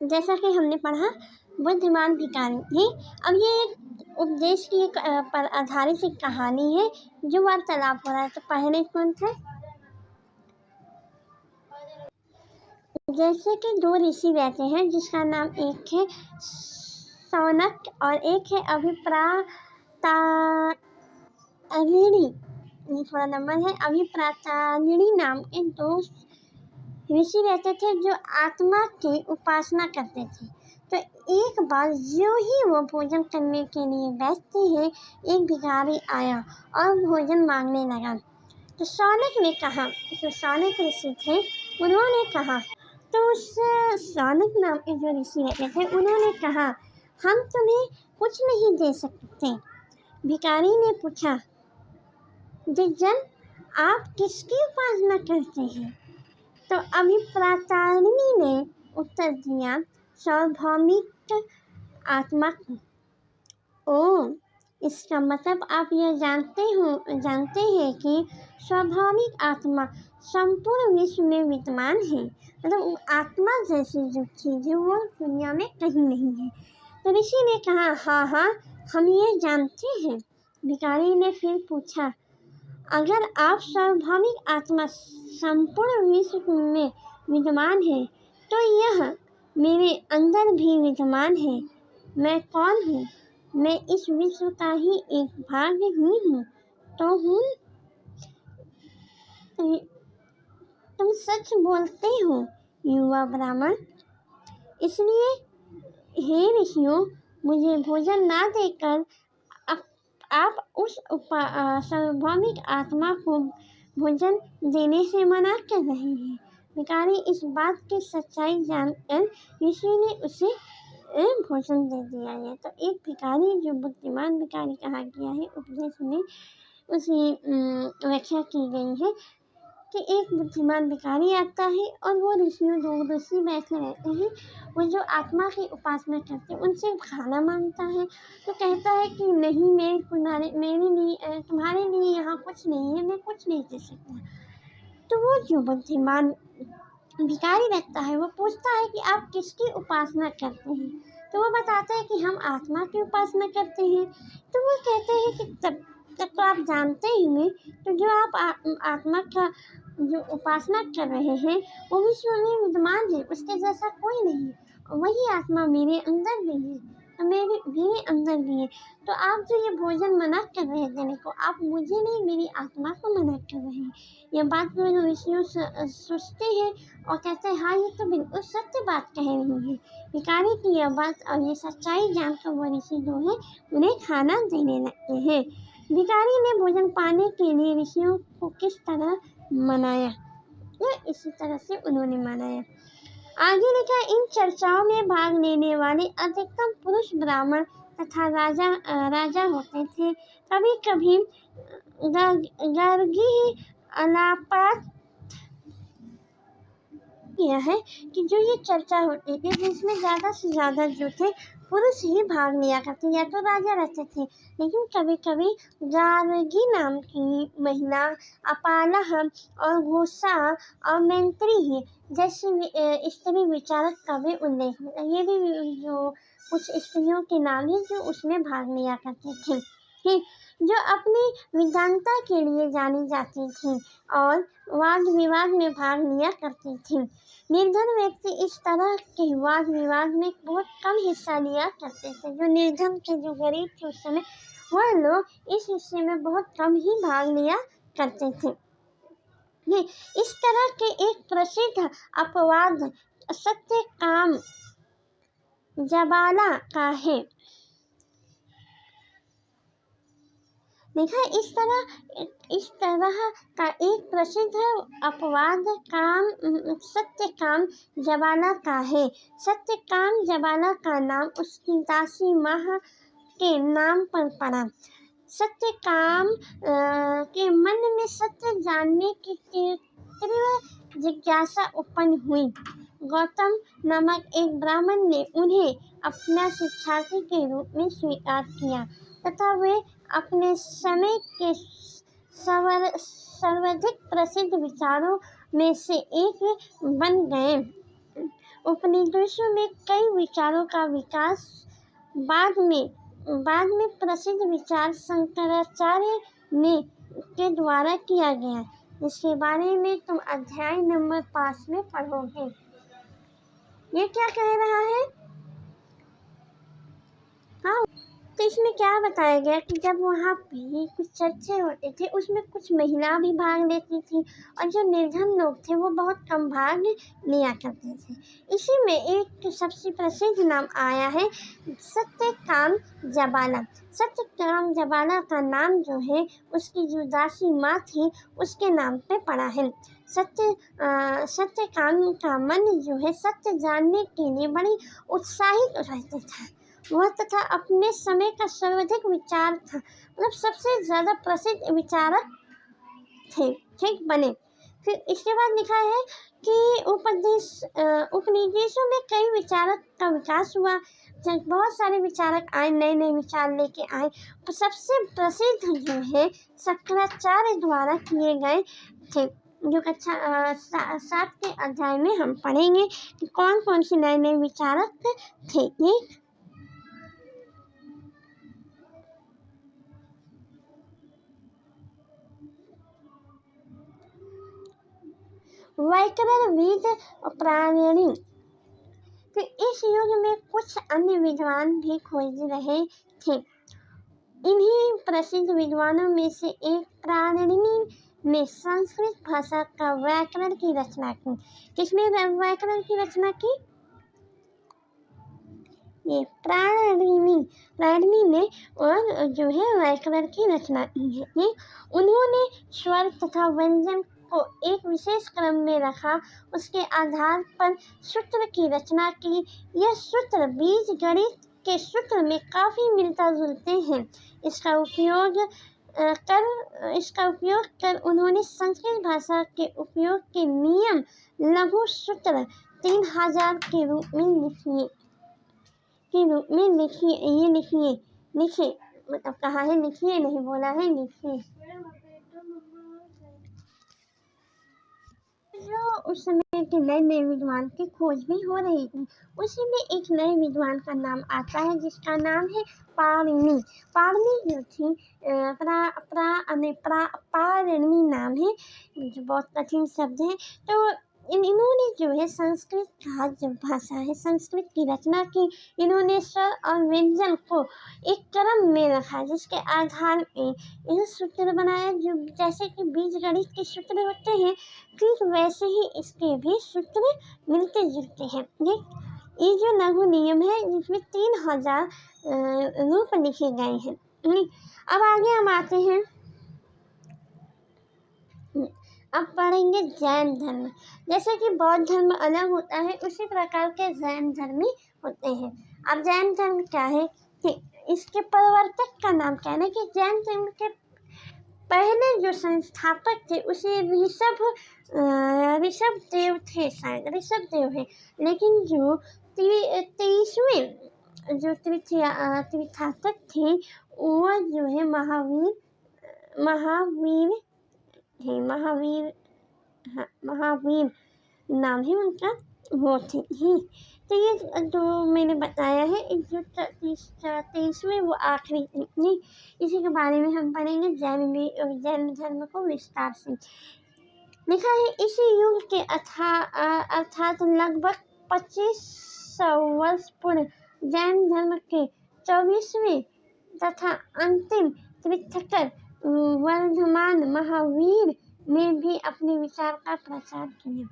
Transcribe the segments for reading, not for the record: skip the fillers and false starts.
जैसा कि हमने पढ़ा बुद्धिमान भिखारी थी। अब ये एक उपदेश की एक पर आधारित एक कहानी है जो वार्तालाप हो रहा है। तो पहले कौन थे? जैसे कि दो ऋषि रहते हैं जिसका नाम एक है शौनक और एक है अभिप्रातारिणी। ये थोड़ा नंबर है। अभिप्रातारिणी नाम के दो ऋषि रहते थे जो आत्मा की उपासना करते थे। तो एक बार जो ही वो भोजन करने के लिए बैठते हैं, एक भिखारी आया और भोजन मांगने लगा। तो शौनक ने कहा, जो शौनक ऋषि थे उन्होंने कहा, तो उस शौनक नाम के जो ऋषि रहते थे उन्होंने कहा, हम तुम्हें कुछ नहीं दे सकते। भिखारी ने पूछा, दिग्जन आप किसकी उपासना करते हैं? तो अभिप्रातारिणी ने उत्तर दिया, सार्वभौमिक आत्मा की। ओ, इसका मतलब आप यह जानते हैं कि स्वाभाविक आत्मा संपूर्ण विश्व में विद्यमान है। मतलब आत्मा जैसी जो चीज़ है वो दुनिया में कहीं नहीं है। तो ऋषि ने कहा, हाँ हम ये जानते हैं। भिखारी ने फिर पूछा, अगर आप सार्वभौमिक आत्मा संपूर्ण विश्व में विद्यमान है तो यह मेरे अंदर भी विद्यमान है। मैं कौन हूँ? मैं इस विश्व का ही एक भाग ही हूँ। तो तुम सच बोलते हो युवा ब्राह्मण। इसलिए हे ऋषियों, मुझे भोजन ना देकर आप उस सार्वभौमिक आत्मा को भोजन देने से मना कर रहे हैं। भिखारी इस बात की सच्चाई जानकर ऋषि ने उसे भोजन दे दिया है। तो एक भिखारी जो बुद्धिमान भिखारी कहा गया है उपदेश में, उसकी व्याख्या की गई है कि एक बुद्धिमान भिखारी आता है और वो दो ऋषि बैठे रहते हैं। वो जो आत्मा की उपासना करते हैं उनसे खाना मांगता है। तो कहता है कि नहीं, तुम्हारे लिए यहाँ कुछ नहीं है, मैं कुछ नहीं दे सकता। तो वो जो बुद्धिमान भिखारी रहता है वो पूछता है कि आप किसकी उपासना करते हैं? तो वो बताते हैं कि हम आत्मा की उपासना करते हैं। तो वो कहते हैं कि तब तो आप जानते ही हैं, तो जो आप आत्मा का जो उपासना कर रहे हैं वो विश्व में विद्यमान है, उसके जैसा कोई नहीं है। वही आत्मा मेरे अंदर भी है, तो मेरे अंदर भी है। तो आप जो ये भोजन मना कर रहे हैं देने को, आप मुझे नहीं मेरी आत्मा को मना कर रहे हैं। ये बात जो ऋषियों सोचते हैं और कहते हैं, हाँ ये तो बिल्कुल सत्य बात कह रही है। भिखारी की यह बात और ये सच्चाई जानकर वो ऋषि जो है उन्हें खाना देने लगते हैं। भिखारी ने भोजन पाने के लिए ऋषियों को किस तरह मनाया, या इसी तरह से उन्होंने मनाया। आगे लिखा, इन चर्चाओं में भाग लेने वाले अधिकतम पुरुष ब्राह्मण तथा राजा होते थे। कभी कभी गर्गी अलापात यह है कि जो ये चर्चा होती थी जिसमें ज़्यादा से ज़्यादा जो थे पुरुष ही भाग लिया करते, या तो राजा रहते थे। लेकिन कभी कभी गार्गी नाम की महिला, अपालह और घोषा और मैंत्री जैसी स्त्री विचारक का भी उल्लेख मिला। ये भी जो कुछ स्त्रियों के नाम है जो उसमें भाग लिया करते थे, जो अपनी विद्वानता के लिए जानी जाती थी और वाद विवाद में भाग लिया करती थी। निर्धन व्यक्ति इस तरह के वाद विवाद में बहुत कम हिस्सा लिया करते थे। जो निर्धन थे, जो गरीब थे उस समय, वह लोग इस हिस्से में बहुत कम ही भाग लिया करते थे। इस तरह के एक प्रसिद्ध अपवाद सत्य काम जबाला का है। देखा, इस तरह का एक प्रसिद्ध अपवाद सत्य काम जबाला का है। सत्य काम जबाला का नाम उसकी दासी माँ के नाम पर पड़ा। सत्य काम के मन में सत्य जानने की तीव्र जिज्ञासा उत्पन्न हुई। गौतम नामक एक ब्राह्मण ने उन्हें अपना शिक्षार्थी के रूप में स्वीकार किया तथा वे अपने समय के सर्वाधिक प्रसिद्ध विचारों में से एक बन गए। उपनिवेशों में कई विचारों का विकास बाद में प्रसिद्ध विचार शंकराचार्य ने के द्वारा किया गया, जिसके बारे में तुम अध्याय नंबर 5 में पढ़ोगे। ये क्या कह रहा है? हाँ, तो इसमें क्या बताया गया कि जब वहाँ पे कुछ चर्चे होते थे, उसमें कुछ महिला भी भाग लेती थी और जो निर्धन लोग थे वो बहुत कम भाग लिया करते थे। इसी में एक सबसे प्रसिद्ध नाम आया है सत्यकाम जबाला। सत्यकाम जबाला का नाम जो है उसकी जो दासी माँ थी उसके नाम पे पड़ा है। सत्यकाम का मन जो है सत्य जानने के लिए बड़ी उत्साहित रहता था वह तथा अपने समय का सर्वाधिक विचार था, मतलब सबसे ज्यादा प्रसिद्ध विचारक थे, ठीक बने। फिर इसके बाद लिखा है कि उपनिवेशों में कई विचारक का विकास हुआ, जब बहुत सारे विचारक आए, नए नए विचार लेके आए। तो सबसे प्रसिद्ध जो है शंकराचार्य द्वारा किए गए थे, जो कक्षा 7 के अध्याय में हम पढ़ेंगे कि कौन कौन से नए नए विचारक थे। वैकरणविद प्राणिनि। तो इस युग में कुछ अन्य विद्वान भी खोज रहे थे। इन्हीं प्रसिद्ध विद्वानों में से एक प्राणिनि ने संस्कृत भाषा का व्याकरण की रचना की। किसने व्याकरण की रचना की? ये प्राणिनि ने और जो है व्याकरण की रचना की है। उन्होंने स्वर तथा व्यंजन को एक विशेष क्रम में रखा, उसके आधार पर सूत्र की रचना की। यह सूत्र बीज गणित के सूत्र में काफी मिलता जुलते हैं। इसका उपयोग कर उन्होंने संस्कृत भाषा के उपयोग के नियम लघु सूत्र 3000 के रूप में लिखिए, मतलब कहा है लिखिए, नहीं बोला है लिखिए। जो उस समय के नए नए विद्वान की खोज भी हो रही थी, उसी में एक नए विद्वान का नाम आता है जिसका नाम है पाणिनि। पाणिनि जो थी पाणिनि नाम है, जो बहुत कठिन शब्द है। तो इन्होंने जो है संस्कृत का जो भाषा है संस्कृत की रचना की। इन्होंने स्वर और व्यंजन को एक क्रम में रखा, जिसके आधार पे यह सूत्र बनाया, जो जैसे कि बीज गणित के सूत्र होते हैं, ठीक वैसे ही इसके भी सूत्र मिलते जुलते हैं। ये जो लघु नियम है जिसमें 3000 रूप लिखे गए हैं। अब आगे हम आते हैं, अब पढ़ेंगे जैन धर्म। जैसे कि बौद्ध धर्म अलग होता है, उसी प्रकार के जैन धर्मी होते हैं। अब जैन धर्म क्या है कि इसके प्रवर्तक का नाम क्या है कि जैन धर्म के पहले जो संस्थापक थे उसे ऋषभ देव थे, शायद ऋषभ देव है। लेकिन जो 23वें जो तीर्थाटक थे वो जो है महावीर नाम है उनका, वो थे। तो ये जो मैंने बताया है जो 23वें वो आखिरी थे, इसी के बारे में हम पढ़ेंगे जैन धर्म को विस्तार से। लिखा है इसी युग के अर्थात लगभग 2500 वर्ष पूर्व जैन धर्म के 24वें तथा अंतिम तीर्थंकर वर्धमान महावीर ने भी अपने विचार का प्रचार किया।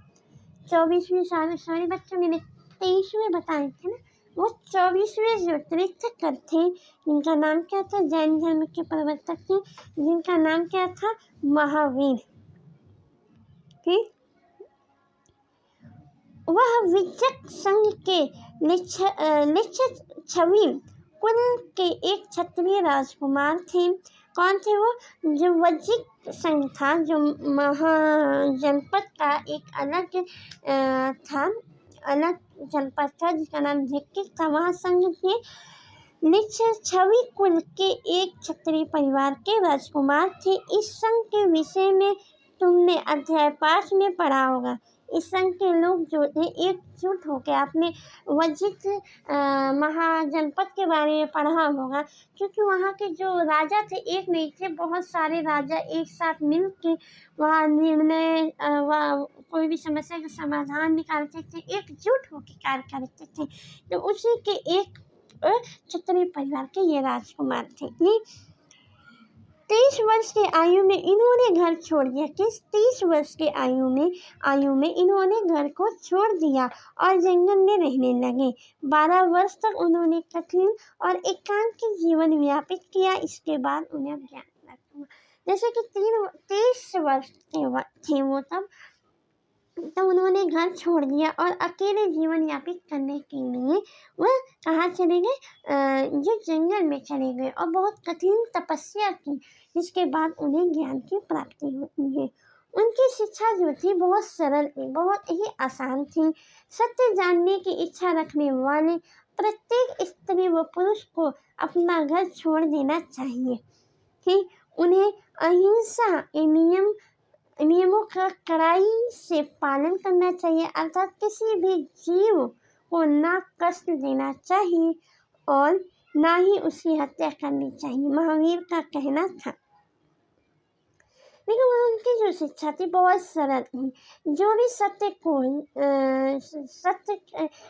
24वीं सॉरी बच्चों, मैंने 23वें बताए थे ना, वो 24वें जो तीर्थंकर थे जिनका नाम क्या था, जैन धर्म के प्रवर्तक थे जिनका नाम क्या था, महावीर। ठीक, वह विजक संघ के लिच्छवी कुल के एक क्षत्रिय राजकुमार थे। कौन थे वो? जो वज्जिक संघ था, जो महाजनपद का एक अलग जनपद था जिसका नाम झिक्किक था, वहाँ संघ थे। लिच्छवी कुल के एक क्षत्रिय परिवार के राजकुमार थे। इस संघ के विषय में तुमने अध्याय 5 में पढ़ा होगा। इस संघ के लोग जो थे एकजुट होकर अपने वजित महाजनपद के बारे में पढ़ा होगा, क्योंकि वहाँ के जो राजा थे एक नहीं थे, बहुत सारे राजा एक साथ मिल के वहाँ निर्णय वहाँ कोई भी समस्या का समाधान निकालते थे, एकजुट होकर कार्य करते थे। तो उसी के एक क्षत्रिय परिवार के ये राजकुमार थे। ये 23 वर्ष की आयु में इन्होंने घर छोड़ दिया। किस 30 वर्ष की आयु में इन्होंने घर को छोड़ दिया और जंगल में रहने लगे। 12 वर्ष तक उन्होंने कठिन और एकांत जीवन व्यापित किया। इसके बाद उन्हें ज्ञान प्राप्त हुआ। जैसे कि 23 वर्ष के थे वो तब उन्होंने घर छोड़ दिया और अकेले जीवन यापित करने के लिए वह कहाँ चले गए, जो जंगल में चले गए और बहुत कठिन तपस्या की, जिसके बाद उन्हें ज्ञान की प्राप्ति होती है। उनकी शिक्षा जो थी बहुत सरल थी, बहुत ही आसान थी। सत्य जानने की इच्छा रखने वाले प्रत्येक स्त्री व पुरुष को अपना घर छोड़ देना चाहिए कि उन्हें अहिंसा नियमों का कड़ाई से पालन करना चाहिए, अर्थात किसी भी जीव को ना कष्ट देना चाहिए और ना ही उसकी हत्या करनी चाहिए, महावीर का कहना था। लेकिन उनकी जो शिक्षा थी बहुत सरल थी। जो भी सत्य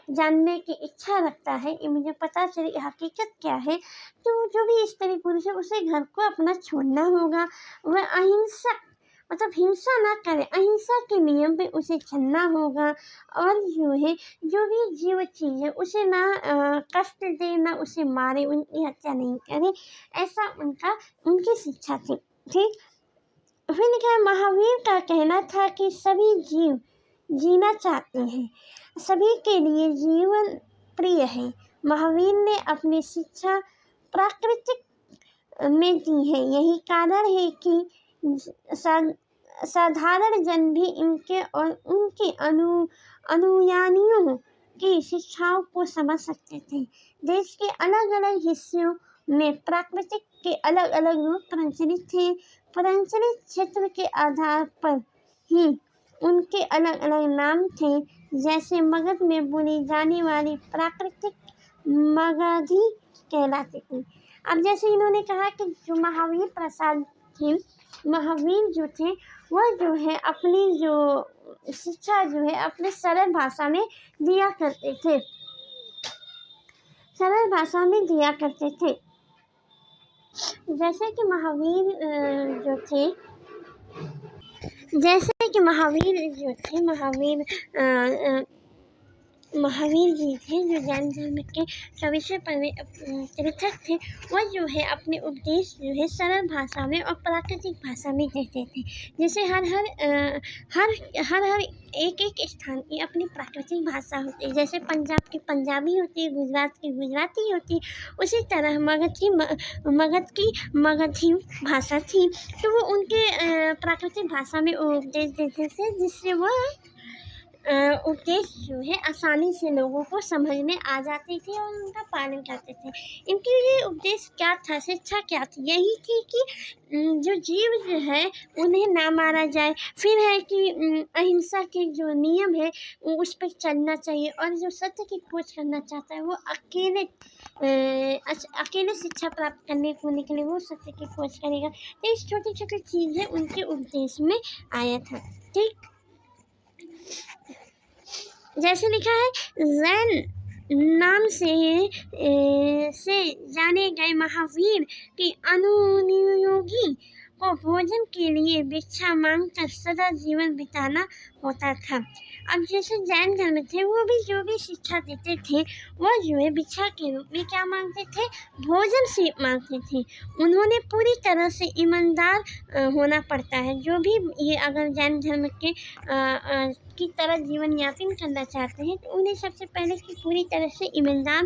जानने की इच्छा रखता है, मुझे पता चले हकीकत क्या है, तो जो भी स्त्री पुरुष है उसे घर को अपना छोड़ना होगा। वह अहिंसक मतलब हिंसा ना करे, अहिंसा के नियम पे उसे चलना होगा और जो भी जीव चीज़ है उसे ना कष्ट दे, ना उसे मारे, उनकी हत्या नहीं करे, ऐसा उनकी शिक्षा थी। ठीक, फिर लिखा है महावीर का कहना था कि सभी जीव जीना चाहते हैं, सभी के लिए जीवन प्रिय है। महावीर ने अपनी शिक्षा प्राकृतिक में दी है। यही कारण है कि साधारण जन भी इनके और उनके अनुयायियों की शिक्षाओं को समझ सकते थे। देश के अलग अलग हिस्सों में प्राकृतिक के अलग अलग रूप प्रचलित थे। प्रचलित क्षेत्र के आधार पर ही उनके अलग अलग नाम थे। जैसे मगध में बोली जाने वाली प्राकृतिक मगधी कहलाती थी। अब जैसे इन्होंने कहा कि जो महावीर प्रसाद थे, महावीर जो थे वह जो है अपनी जो शिक्षा जो है अपने सरल भाषा में दिया करते थे, सरल भाषा में दिया करते थे। जैसे कि महावीर जो थे महावीर जी थे जो जैन धर्म के 24वें तीर्थक थे। वह जो है अपने उपदेश जो है सरल भाषा में और प्राकृतिक भाषा में देते थे। जैसे हर एक स्थान की अपनी प्राकृतिक भाषा होती है। जैसे पंजाब की पंजाबी होती है, गुजरात की गुजराती होती है, उसी तरह मगध की मगधी भाषा थी। तो वो उनके प्राकृतिक भाषा में उपदेश देते थे, जिससे वह उपदेश जो है आसानी से लोगों को समझ में आ जाती थी और उनका पालन करते थे। इनकी ये उपदेश क्या था, शिक्षा क्या थी, यही थी कि जो जीव जो है उन्हें ना मारा जाए। फिर है कि अहिंसा के जो नियम है उस पर चलना चाहिए, और जो सत्य की खोज करना चाहता है वो अकेले शिक्षा प्राप्त करने को निकले, वो सत्य की खोज करेगा। तो इस छोटी छोटी चीज़ें उनके उपदेश में आया था। ठीक, जैसे लिखा है जैन नाम से जाने गए महावीर के अनुयोगी को भोजन के लिए भिक्षा मांगकर सदा जीवन बिताना होता था। अब जैसे जैन धर्म थे वो भी जो भी शिक्षा देते थे वह जो है भिक्षा के रूप में क्या मांगते थे, भोजन से मांगते थे। उन्होंने पूरी तरह से ईमानदार होना पड़ता है। जो भी ये अगर जैन धर्म के की तरह जीवन यापन करना चाहते हैं तो उन्हें सबसे पहले पूरी तरह से ईमानदार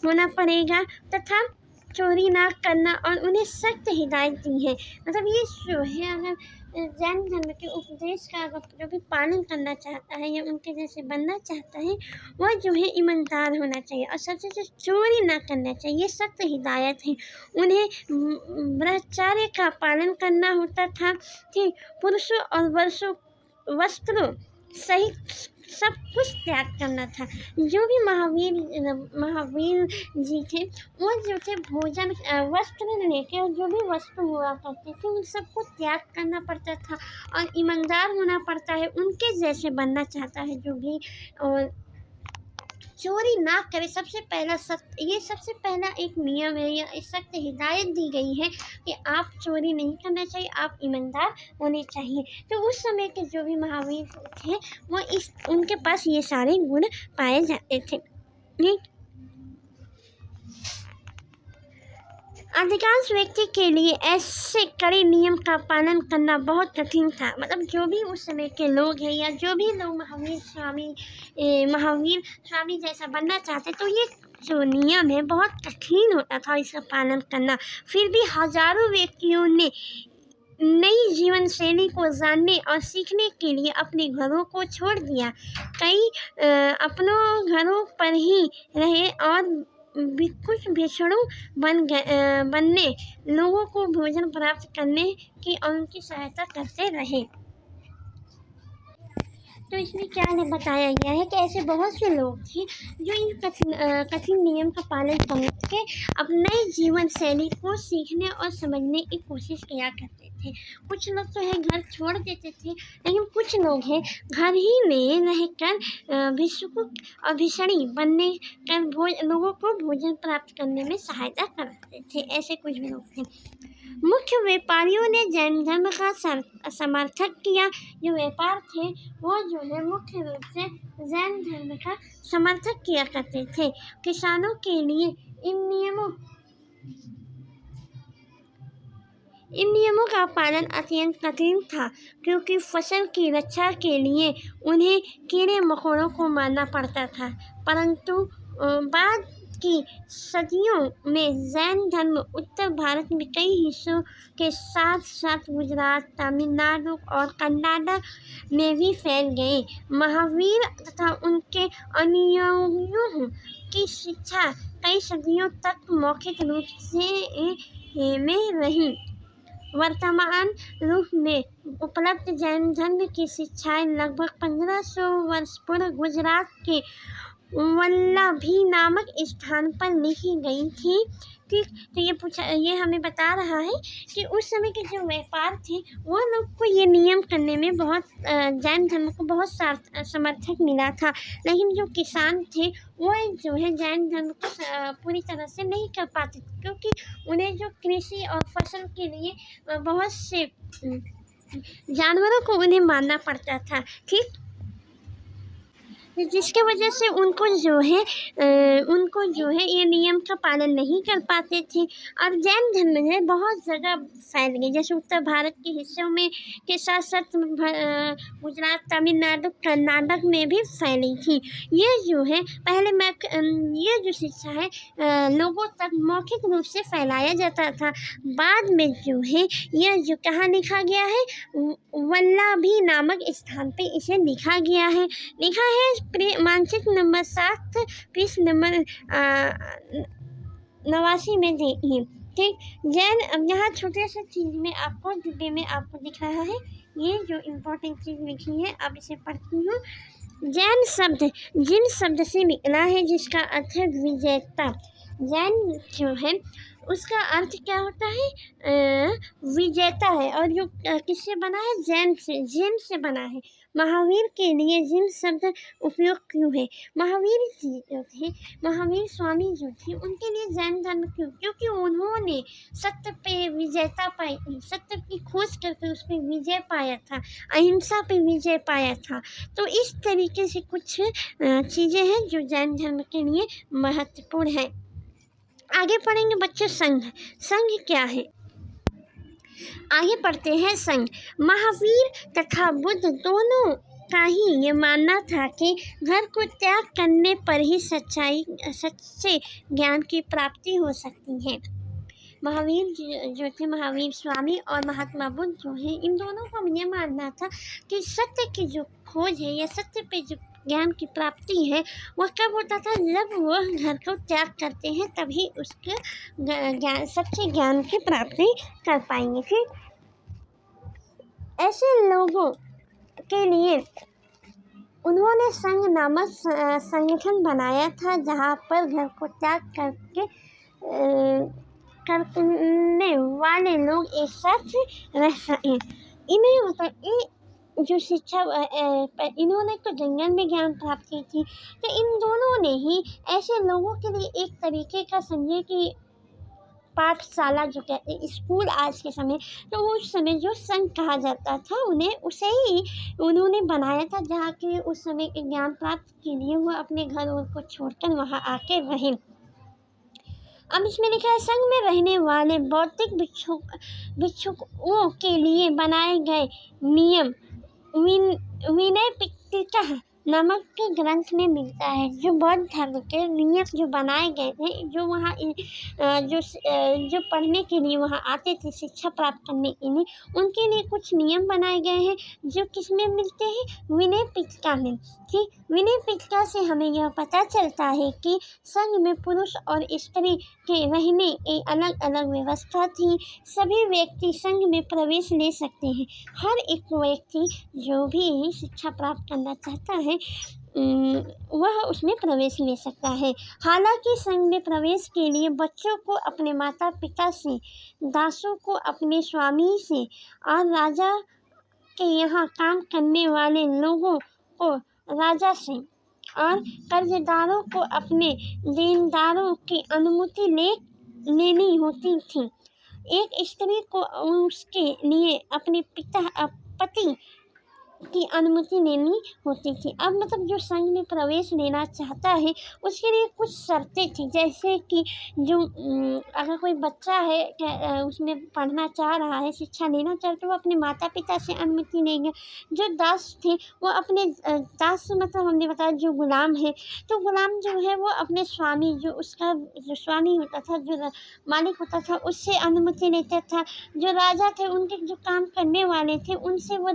होना पड़ेगा तथा चोरी ना करना, और उन्हें सख्त हिदायत दी है। मतलब ये जो है अगर जैन धर्म के उपदेश का अगर जो भी पालन करना चाहता है या उनके जैसे बनना चाहता है वह जो है ईमानदार होना चाहिए और सबसे जो चोरी ना करना चाहिए, ये सख्त हिदायत है। उन्हें ब्रह्मचर्य का पालन करना होता था। ठीक, पुरुषों और वस्त्रों सही सब कुछ त्याग करना था। जो भी महावीर जी थे, वो जो थे भोजन वस्त्र लेके, और जो भी वस्तु हुआ करते थे उन सबको त्याग करना पड़ता था और ईमानदार होना पड़ता है। उनके जैसे बनना चाहता है जो भी, और चोरी ना करे, सबसे पहला सत्य, ये सबसे पहला एक नियम है या एक सख्त हिदायत दी गई है कि आप चोरी नहीं करना चाहिए, आप ईमानदार होने चाहिए। तो उस समय के जो भी महावीर थे, वो उनके पास ये सारे गुण पाए जाते थे। अधिकांश व्यक्ति के लिए ऐसे कड़े नियम का पालन करना बहुत कठिन था। मतलब जो भी उस समय के लोग हैं या जो भी लोग महावीर स्वामी जैसा बनना चाहते, तो ये जो नियम है बहुत कठिन होता था इसका पालन करना। फिर भी हजारों व्यक्तियों ने नई जीवन शैली को जानने और सीखने के लिए अपने घरों को छोड़ दिया। कई अपनों घरों पर ही रहे और कुछ भेषणों बनने लोगों को भोजन प्राप्त करने की और उनकी सहायता करते रहे। तो इसमें क्या बताया गया है कि ऐसे बहुत से लोग थे जो इन कठिन नियम का पालन करके अपने जीवन शैली को सीखने और समझने की कोशिश किया करते थे। कुछ लोग तो है घर छोड़ देते थे, लेकिन कुछ लोग हैं घर ही में रहकर भिक्षुक और भिक्षणी बनने कर लोगों को भोजन प्राप्त करने में सहायता करते थे। ऐसे कुछ लोग थे। मुख्य व्यापारियों ने जैन धर्म का समर्थन किया। जो व्यापार थे वो जो है मुख्य रूप से जैन धर्म का समर्थन किया करते थे। किसानों के लिए इन नियमों का पालन अत्यंत कठिन था, क्योंकि फसल की रक्षा के लिए उन्हें कीड़े मकोड़ों को मारना पड़ता था। परंतु बाद की सदियों में जैन धर्म उत्तर भारत में कई हिस्सों के साथ साथ गुजरात, तमिलनाडु और कर्नाटक में भी फैल गए। महावीर तथा उनके अनुयायियों की शिक्षा कई सदियों तक मौखिक रूप से में रही। वर्तमान रूप में उपलब्ध जैन धर्म की शिक्षाएं लगभग 1500 वर्ष पूर्व गुजरात के वल्लभी नामक स्थान पर लिखी गई थी। ठीक, तो ये हमें बता रहा है कि उस समय के जो व्यापार थे वो लोग को ये नियम करने में बहुत जैन धर्म को बहुत समर्थक मिला था। लेकिन जो किसान थे वो जो है जैन धर्म को पूरी तरह से नहीं कर पाते, क्योंकि उन्हें जो कृषि और फसल के लिए बहुत से जानवरों को उन्हें मारना पड़ता था। ठीक, जिसके वजह से उनको जो है ये नियम का पालन नहीं कर पाते थे। और जैन धर्म है बहुत जगह फैल गई, जैसे उत्तर भारत के हिस्सों में के साथ साथ गुजरात, तमिलनाडु, कर्नाटक में भी फैली थी। ये जो है ये जो शिक्षा है लोगों तक मौखिक रूप से फैलाया जाता था। बाद में जो है यह जो कहाँ लिखा गया है, वल्लभी नामक स्थान पे इसे लिखा है मानचित्र नंबर 7 पृष्ठ नंबर 89 में देखिए। ठीक, जैन, अब यहाँ छोटे से चीज में आपको डिब्बे में आपको दिख रहा है ये जो इम्पोर्टेंट चीज लिखी है, अब इसे पढ़ती हूँ। जैन शब्द जिन शब्द से निकला है जिसका अर्थ है विजेता। जैन जो है उसका अर्थ क्या होता है, विजेता है। और जो किससे बना है, जैन से बना है। महावीर के लिए जिन शब्द उपयोग क्यों है, महावीर जी जो थे, महावीर स्वामी जो थे, उनके लिए जैन धर्म क्यों, क्योंकि उन्होंने सत्य पे विजेता पाई थी, सत्य की खोज करके उस पर विजय पाया था, अहिंसा पे विजय पाया था। तो इस तरीके से कुछ चीज़ें हैं जो जैन धर्म के लिए महत्वपूर्ण है। आगे पढ़ेंगे बच्चों संघ क्या है। आगे पढ़ते हैं संघ। महावीर तथा बुद्ध दोनों का ही ये मानना था कि घर को त्याग करने पर ही सच्चे ज्ञान की प्राप्ति हो सकती है। महावीर जो थे, महावीर स्वामी और महात्मा बुद्ध जो है, इन दोनों का ये मानना था कि सत्य की जो खोज है या सत्य पे जो ज्ञान की प्राप्ति है वह कब होता था, जब वह घर को त्याग करते हैं, तभी उसके सच्चे ज्ञान की प्राप्ति कर पाएंगे। फिर ऐसे लोगों के लिए उन्होंने संघ नामक संगठन बनाया था, जहाँ पर घर को त्याग करने वाले लोग एक साथ रह सकें। इन्हें जो शिक्षा इन्होंने तो जंगल में ज्ञान प्राप्त की थी, तो इन दोनों ने ही ऐसे लोगों के लिए एक तरीके का समझे कि पाठशाला जो कहते हैं स्कूल आज के समय, तो उस समय जो संघ कहा जाता था उन्हें उसे ही उन्होंने बनाया था, जहाँ के उस समय के ज्ञान प्राप्त के लिए वो अपने घर और को छोड़कर वहाँ आके रहे। अब इसमें लिखा है संघ में रहने वाले बौद्धिक भिक्षुकों के लिए बनाए गए नियम विनय पिटका नामक ग्रंथ में मिलता है। जो बौद्ध धर्म के नियम जो बनाए गए थे, जो वहाँ जो पढ़ने के लिए वहाँ आते थे शिक्षा प्राप्त करने के लिए, उनके लिए कुछ नियम बनाए गए हैं जो किसमें मिलते हैं, विनय पिटका में। ठीक, विनय पिटका से हमें यह पता चलता है कि संघ में पुरुष और स्त्री के रहने की अलग अलग व्यवस्था थी। सभी व्यक्ति संघ में प्रवेश ले सकते हैं। हर एक व्यक्ति जो भी शिक्षा प्राप्त करना चाहता है वह उसमें प्रवेश ले सकता है। हालांकि संघ में प्रवेश के लिए बच्चों को अपने माता पिता से, दासों को अपने स्वामी से और राजा के यहाँ काम करने वाले लोगों को राजा से और कर्जदारों को अपने देनदारों की अनुमति लेनी होती थी। एक स्त्री को उसके लिए अपने पति की अनुमति लेनी होती थी। अब मतलब जो संघ में प्रवेश लेना चाहता है उसके लिए कुछ शर्तें थी, जैसे कि जो अगर कोई बच्चा है उसमें पढ़ना चाह रहा है, शिक्षा लेना चाहता है, तो वो अपने माता पिता से अनुमति लेंगे। जो दास थे वो अपने दास मतलब हमने बताया जो गुलाम है, तो गुलाम जो है वो अपने स्वामी, जो उसका जो स्वामी होता था, जो मालिक होता था, उससे अनुमति लेता था। जो राजा थे उनके जो काम करने वाले थे उनसे वो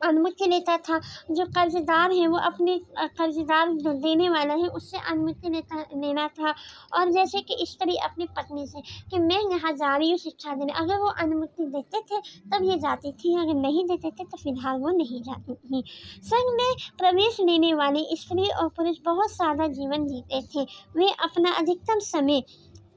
अनुमति लेता था। जो कर्जदार है वो अपने कर्जदार जो देने वाला है उससे अनुमति लेना था। और जैसे कि स्त्री अपनी पत्नी से कि मैं यहाँ जा रही हूँ शिक्षा देने, अगर वो अनुमति देते थे तब ये जाती थी, अगर नहीं देते थे तो फिलहाल वो नहीं जाती थी। संघ में प्रवेश लेने वाली स्त्री और पुरुष बहुत सादा जीवन जीते थे। वे अपना अधिकतम समय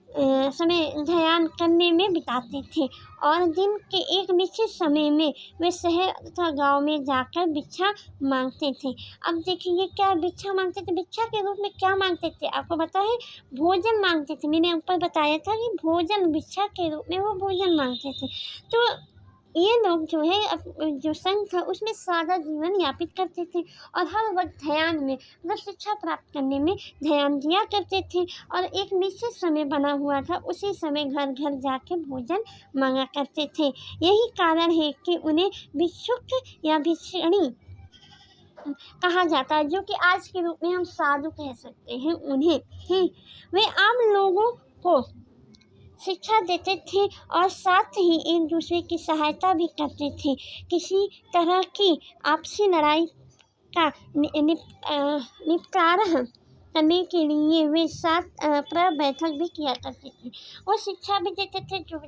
ध्यान करने में बिताते थे और दिन के एक निश्चित समय में वे शहर तथा गांव में जाकर भिक्षा मांगते थे। अब देखिए क्या भिक्षा मांगते थे, भिक्षा के रूप में क्या मांगते थे आपको पता है, भोजन मांगते थे। मैंने ऊपर बताया था कि भोजन, भिक्षा के रूप में वो भोजन मांगते थे। तो ये लोग जो है जो संघ था उसमें सादा जीवन यापित करते थे और हर वक्त ध्यान में मतलब शिक्षा प्राप्त करने में ध्यान दिया करते थे और एक निश्चित समय बना हुआ था, उसी समय घर घर जाके भोजन मांगा करते थे। यही कारण है कि उन्हें भिक्षुक या भिक्षुणी कहा जाता है, जो कि आज के रूप में हम साधु कह सकते हैं उन्हें। वे आम लोगों को शिक्षा देते थे और साथ ही एक दूसरे की सहायता भी करते थे। किसी तरह की आपसी लड़ाई का निपटारा करने के लिए वे साथ बैठक भी किया करते थे। वो शिक्षा भी देते थे, जो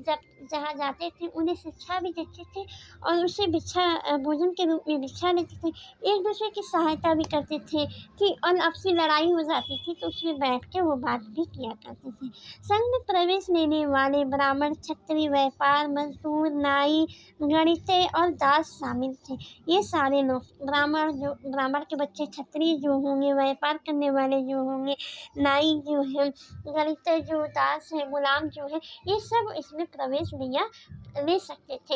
जहाँ जाते थे उन्हें शिक्षा भी देते थे और उसे भोजन के रूप में भिक्षा लेते थे। एक दूसरे की सहायता भी करते थे कि और आपसी लड़ाई हो जाती थी तो उसमें बैठ के वो बात भी किया करते थे। संघ में प्रवेश लेने वाले ब्राह्मण, क्षत्रिय, व्यापार मजदूर, नाई, गणितज्ञ और दास शामिल थे। ये सारे लोग ब्राह्मण के बच्चे, क्षत्रिय जो होंगे, व्यापार करने वाले जो होंगे, नाई जो है, गणितज्ञ जो दास है, गुलाम जो है, ये सब इसमें प्रवेश ले सकते थे।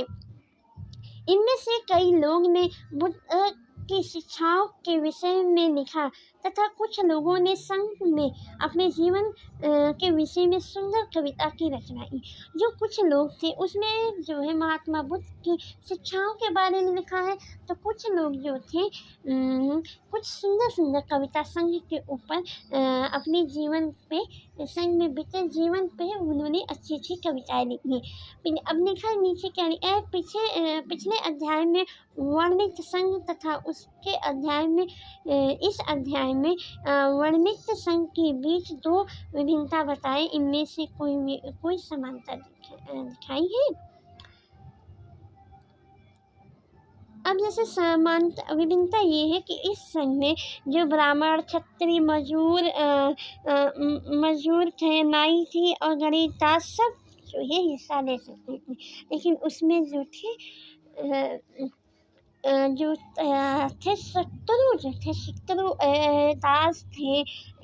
इनमें से कई लोग ने बुद्ध की शिक्षाओं के विषय में लिखा तथा कुछ लोगों ने संघ में अपने जीवन के विषय में सुंदर कविता की रचना की। जो कुछ लोग थे उसमें जो है महात्मा बुद्ध की शिक्षाओं के बारे में लिखा है, तो कुछ लोग जो थे कुछ सुंदर सुंदर कविता संघ के ऊपर अपने जीवन पे, संघ में बीते जीवन पे उन्होंने अच्छी अच्छी कविताएं लिखी। अब लिखा है नीचे क्या लिखा है, पिछले अध्याय में वर्णित संघ तथा उसके अध्याय में इस अध्याय में वर्णित संघ के बीच दो विभिन्नता बताए। इनमें से कोई समानता दिखाई है। अब जैसे समानता विभिन्नता ये है कि इस संघ में जो ब्राह्मण, क्षत्रिय, मजूर थे, नाई थी और गरीब दास सब जो है हिस्सा ले सकते थे। लेकिन उसमें जो थे अ जो शत्रु दास थे,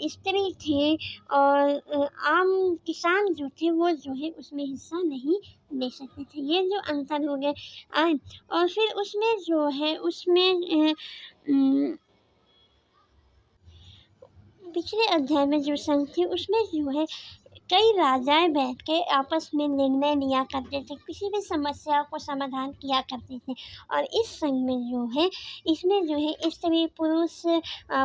स्त्री थे और आम किसान जो थे वो जो है उसमें हिस्सा नहीं ले सकते थे। ये जो अंतर हो गए और फिर उसमें जो है उसमें पिछले अध्याय में जो संघ थी उसमें जो है कई राजाएं बैठ के आपस में निर्णय लिया करते थे, किसी भी समस्या को समाधान किया करते थे। और इस संघ में जो है इसमें जो है स्त्री पुरुष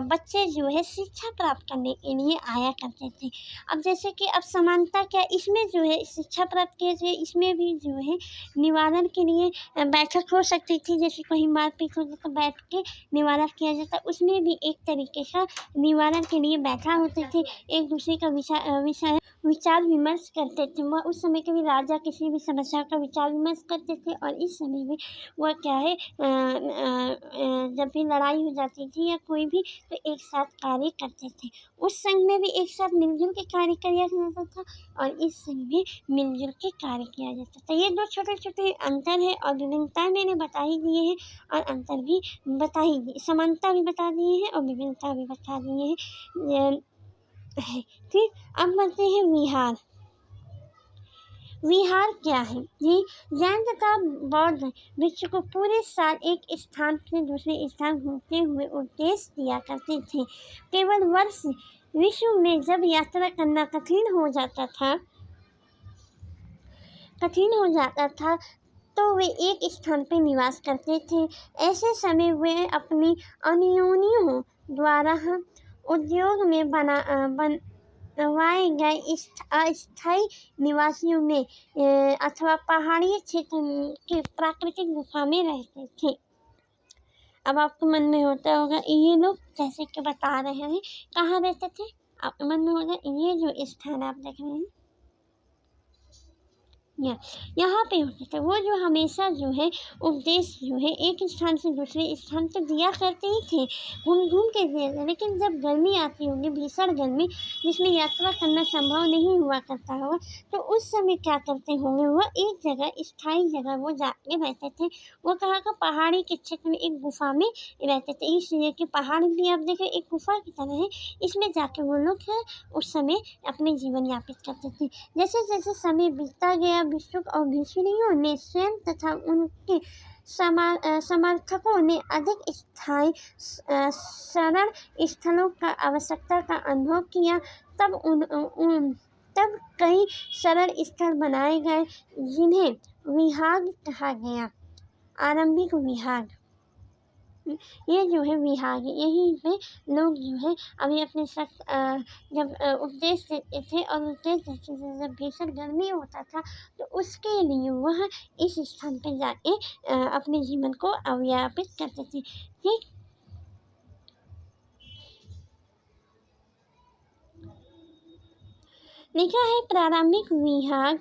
बच्चे जो है शिक्षा प्राप्त करने के लिए आया करते थे। अब जैसे कि अब समानता क्या इसमें जो है शिक्षा प्राप्त किए थे, इसमें भी जो है निवारण के लिए बैठक हो सकती थी, जैसे कहीं मारपीट हो तो बैठ के निवारण किया जाता, उसमें भी एक तरीके का निवारण के लिए बैठा होते थे, एक दूसरे का विचार विमर्श करते थे। वह उस समय के भी राजा किसी भी समस्या का विचार विमर्श करते थे और इस समय में वह क्या है जब भी लड़ाई हो जाती थी या कोई भी तो एक साथ कार्य करते थे। उस संघ में भी एक साथ मिलजुल के कार्य किया जाता था और इस संघ में मिलजुल के कार्य किया जाता था। ये दो छोटे छोटे अंतर है और विभिन्नता मैंने बता ही दिए हैं और अंतर भी बता ही दिए, समानता भी बता दिए हैं और विभिन्नता भी बता दिए हैं। ठीक, अब बढ़ते हैं विहार। विहार क्या है? ये जैन तथा बौद्ध भिक्षु को पूरे साल एक स्थान से दूसरे स्थान घूमते हुए उपदेश दिया करते थे। केवल वर्ष विश्व में जब यात्रा करना कठिन हो जाता था तो वे एक स्थान पर निवास करते थे। ऐसे समय वे अपनी अनुयायियों द्वारा उद्योग में बनवाए गए अस्थायी निवासियों में अथवा पहाड़ी क्षेत्र के प्राकृतिक गुफा में रहते थे। अब आपके मन में होता होगा ये लोग जैसे कि बता रहे हैं कहाँ रहते थे, आपके मन में होगा ये जो स्थान आप देख रहे हैं यहाँ पे होते थे। वो जो हमेशा जो है उपदेश जो है एक स्थान से दूसरे स्थान तो दिया करते ही थे, घूम घूम के दिए थे। लेकिन जब गर्मी आती होगी, भीषण गर्मी जिसमें यात्रा करना संभव नहीं हुआ करता होगा, तो उस समय क्या करते होंगे वो एक जगह स्थायी जगह वो जाके रहते थे। वो कहाँ का पहाड़ी के क्षेत्र में एक गुफा में रहते थे, इसलिए कि पहाड़ भी आप देखें एक गुफा की तरह है, इसमें जाके वो लोग है उस समय अपने जीवन यापित करते थे। जैसे जैसे समय बीतता गया भिक्षुक और भिक्षुणियों ने स्वयं तथा उनके समर्थकों ने अधिक स्थायी शरण स्थलों का आवश्यकता का अनुभव किया। तब कई शरण स्थल बनाए गए जिन्हें विहार कहा गया। आरंभिक विहार ये जो है विहार है, यहीं पे लोग जो है अभी अपने जब उपदेश देते थे और उपदेश देते थे जब भीषण गर्मी होता था तो उसके लिए वह इस स्थान पे जाके अपने जीवन को अव्यापित करते थे। ठीक, लिखा है प्रारंभिक विहार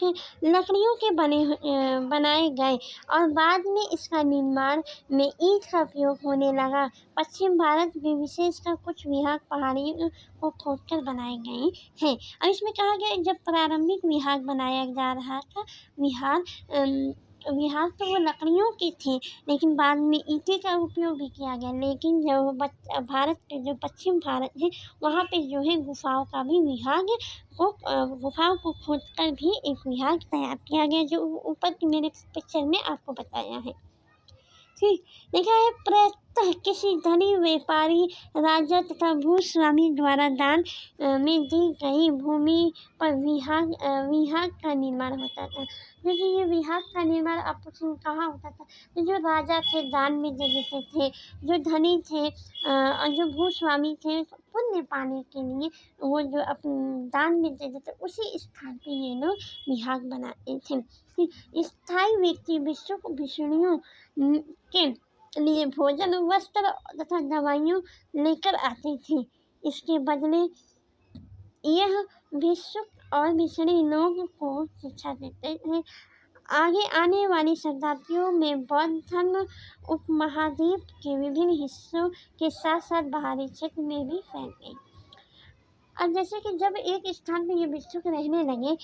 लकड़ियों के बनाए गए और बाद में इसका निर्माण में ईंट का उपयोग होने लगा। पश्चिम भारत में विशेषकर कुछ विहार पहाड़ियों को खोदकर बनाए गए हैं। और इसमें कहा गया जब प्रारंभिक विहार बनाया जा रहा था विहार तो वो लकड़ियों के थे, लेकिन बाद में ईंटे का उपयोग भी किया गया। लेकिन जो भारत के जो पश्चिम भारत है वहाँ पे जो है गुफाओं को खोदकर भी एक विहार तैयार किया गया, जो ऊपर की मैंने पिक्चर में आपको बताया है। ठीक, लिखा है प्रायतः किसी धनी व्यापारी, राजा तथा भूस्वामी द्वारा दान में दी गई भूमि पर विहार का निर्माण होता था। क्योंकि ये विहार का निर्माण आपको कहाँ होता था, तो जो राजा थे दान में दे देते थे, जो धनी थे और जो भूस्वामी थे पुण्य पाने के लिए वो जो अपने दान में दे देते, उसी स्थान पे ये लोग विहार बनाते थे। स्थायी व्यक्ति भिक्षुणियों के लिए भोजन, वस्त्र तथा दवाइयाँ लेकर आते थे। इसके बदले यह भिक्षुक और भिक्षुणी लोग को शिक्षा देते थे। आगे आने वाली शताब्दियों में बौद्ध धर्म उपमहाद्वीप के विभिन्न हिस्सों के साथ साथ बाहरी क्षेत्र में भी फैल गई। अब जैसे कि जब एक स्थान पर ये भिक्षुक रहने लगे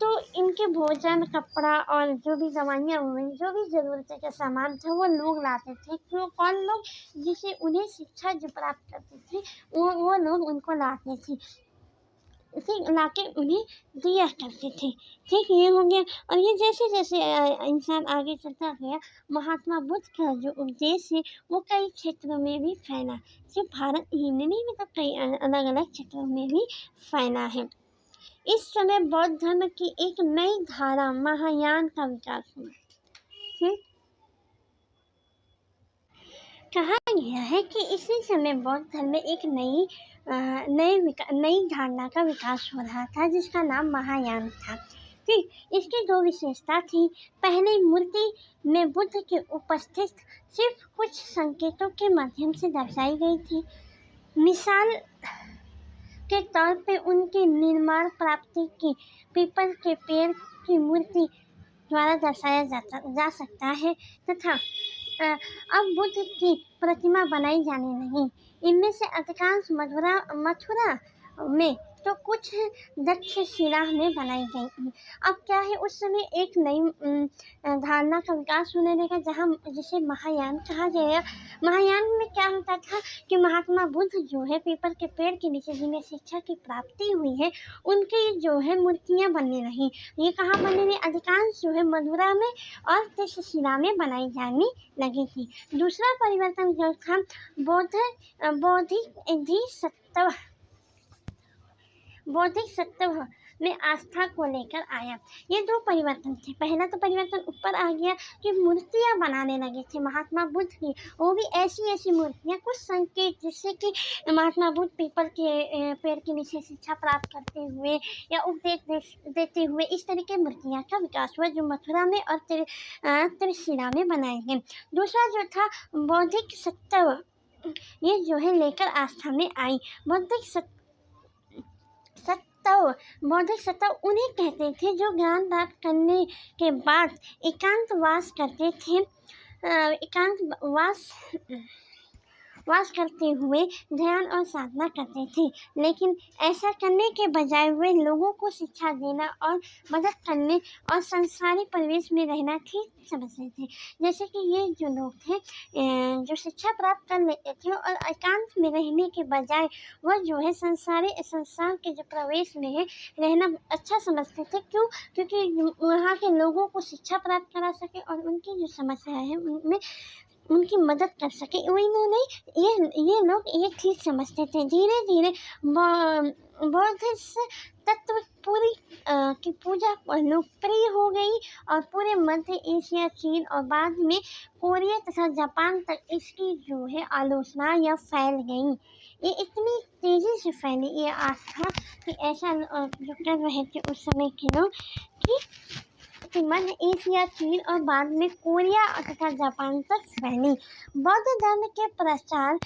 तो इनके भोजन, कपड़ा और जो भी दवाइयाँ हुई, जो भी ज़रूरत का सामान था वो लोग लाते थे। क्यों? कौन लोग? जिसे उन्हें शिक्षा जो प्राप्त करते थे वो लोग उनको लाते थे। उसे लाके उन्हें दिया करते थे। ठीक, ये हो गया। और ये जैसे जैसे इंसान आगे चलता गया, महात्मा बुद्ध का जो उपदेश है वो कई क्षेत्रों में भी फैला। सिर्फ भारत ही में नहीं, मतलब कई अलग अलग क्षेत्रों में भी फैला है। इस समय बौद्ध धर्म की एक नई धारा महायान का विकास हुआ। ठीक? कहा गया है कि इसी समय बौद्ध धर्म में एक नई धारणा का विकास हो रहा था जिसका नाम महायान था। ठीक, इसकी दो विशेषता थी। पहली, मूर्ति में बुद्ध की उपस्थिति सिर्फ कुछ संकेतों के माध्यम से दर्शाई गई थी। मिसाल के तौर पे उनके निर्माण प्राप्ति की पीपल के पेड़ की मूर्ति द्वारा दर्शाया जा सकता है तथा अब बुद्ध की प्रतिमा बनाई जाने लगी। इनमें से अधिकांश मथुरा में तो कुछ दक्षशिला में बनाई गई थी। अब क्या है, उस समय एक नई धारणा का विकास होने लगा जिसे महायान कहा गया। महायान में क्या होता था कि महात्मा बुद्ध जो है पीपल के पेड़ के नीचे जिन्हें शिक्षा की प्राप्ति हुई है उनकी जो है मूर्तियां बनने लगी। ये कहाँ बनने लगी? अधिकांश जो है मथुरा में और तक्षशिला में बनाई जाने लगी थी। दूसरा परिवर्तन जो था बौद्धिक सत्व में आस्था को लेकर आया। ये दो परिवर्तन थे। पहला तो परिवर्तन ऊपर आ गया कि मूर्तियां बनाने लगे थे महात्मा बुद्ध की, वो भी ऐसी मूर्तियां, कुछ संकेत जिससे कि महात्मा बुद्ध पीपल के पेड़ के नीचे शिक्षा प्राप्त करते हुए या उपदेश देते हुए इस तरह की मूर्तियां का विकास हुआ जो मथुरा में और त्रिशिला में बनाए गए। दूसरा जो था बौद्धिक सत्व, ये जो है लेकर आस्था में आई। बौद्धिक सत्व उन्हें कहते थे जो ज्ञान प्राप्त करने के बाद एकांतवास करते थे। वास करते हुए ध्यान और साधना करते थे, लेकिन ऐसा करने के बजाय वे लोगों को शिक्षा देना और मदद करने और संसारी परिवेश में रहना ठीक समझते थे। जैसे कि ये जो लोग थे जो शिक्षा प्राप्त कर लेते थे और एकांत में रहने के बजाय वह जो है संसार के जो प्रवेश में है रहना अच्छा समझते थे। क्यों? क्योंकि वहाँ के लोगों को शिक्षा प्राप्त करा सके और उनकी जो समस्या है उनमें उनकी मदद कर सके। इन्होंने ये लोग ये ठीक समझते थे। धीरे धीरे बौद्ध तत्व पूरी की पूजा लोकप्रिय हो गई और पूरे मध्य एशिया, चीन और बाद में कोरिया तथा जापान तक इसकी जो है आलोचना या फैल गई। ये इतनी तेजी से फैली ये आस्था कि ऐसा जो कर रहे थे उस समय के लोग कि मध्य एशिया, चीन और बाद में कोरिया तथा जापान तक फैली। बौद्ध धर्म के प्रचार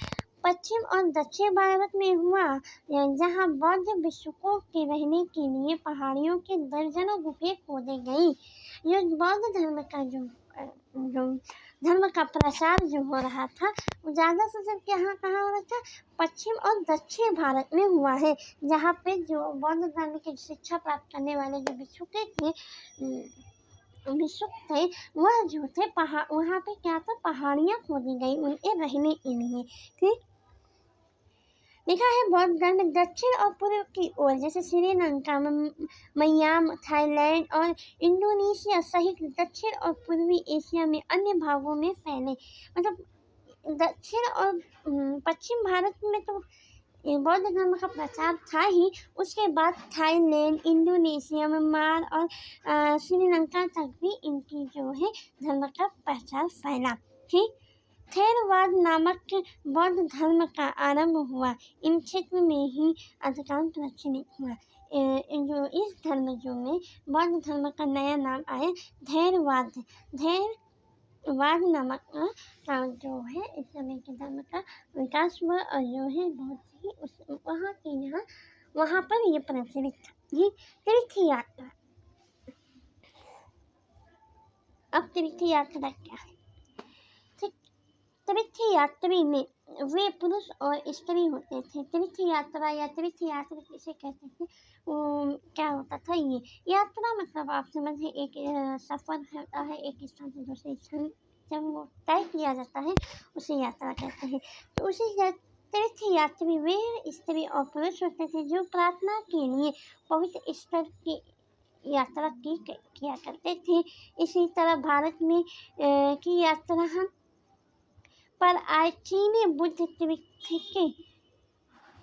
पश्चिम और दक्षिण भारत में हुआ, जहां बौद्ध भिक्षुकों के रहने के लिए पहाड़ियों के दर्जनों गुफे खोदे गई। ये बौद्ध धर्म का प्रसार जो हो रहा था वो ज़्यादा से ज़्यादा कहाँ हो रहा था? पश्चिम और दक्षिण भारत में हुआ है, जहाँ पे जो बौद्ध धर्म की शिक्षा प्राप्त करने वाले जो भिक्षुक थे वह जो थे वहाँ पे क्या था, पहाड़ियाँ खोदी गई उनके रहने के लिए। ठीक, लिखा है बौद्ध धर्म दक्षिण और पूर्व की ओर जैसे श्रीलंका, म्यांमार, थाईलैंड और इंडोनेशिया सहित दक्षिण और पूर्वी एशिया में अन्य भागों में फैले। मतलब दक्षिण और पश्चिम भारत में तो बौद्ध धर्म का प्रचार था ही, उसके बाद थाईलैंड, इंडोनेशिया, म्यांमार और श्रीलंका तक भी इनकी जो है धर्म का प्रचार फैला। ठीक, थेरवाद नामक बौद्ध धर्म का आरंभ हुआ इन क्षेत्र में ही अधिकांश प्रचलित हुआ। जो इस धर्म जो में बौद्ध धर्म का नया नाम आया थेरवाद नामक का जो है इस समय के धर्म का विकास हुआ और जो है बहुत ही वहाँ पर ये प्रचलित था। ये तीर्थ यात्रा अब तीर्थ यात्रा क्या है? ठीक, तीर्थ यात्री में वे पुरुष और स्त्री होते थे। तीर्थ यात्रा या तीर्थ यात्री किसे कहते थे? क्या होता था ये? यात्रा मतलब आप समझिए एक सफर होता है एक स्थान से दूसरे स्थान, जब वो तय किया जाता है उसे यात्रा कहते हैं। तो उसी तीर्थ यात्री वे स्त्री और पुरुष होते थे जो प्रार्थना के लिए पवित्र स्थल की यात्रा किया करते थे। इसी तरह भारत में की यात्रा हम पर आए चीनी बुद्ध तीर्थ के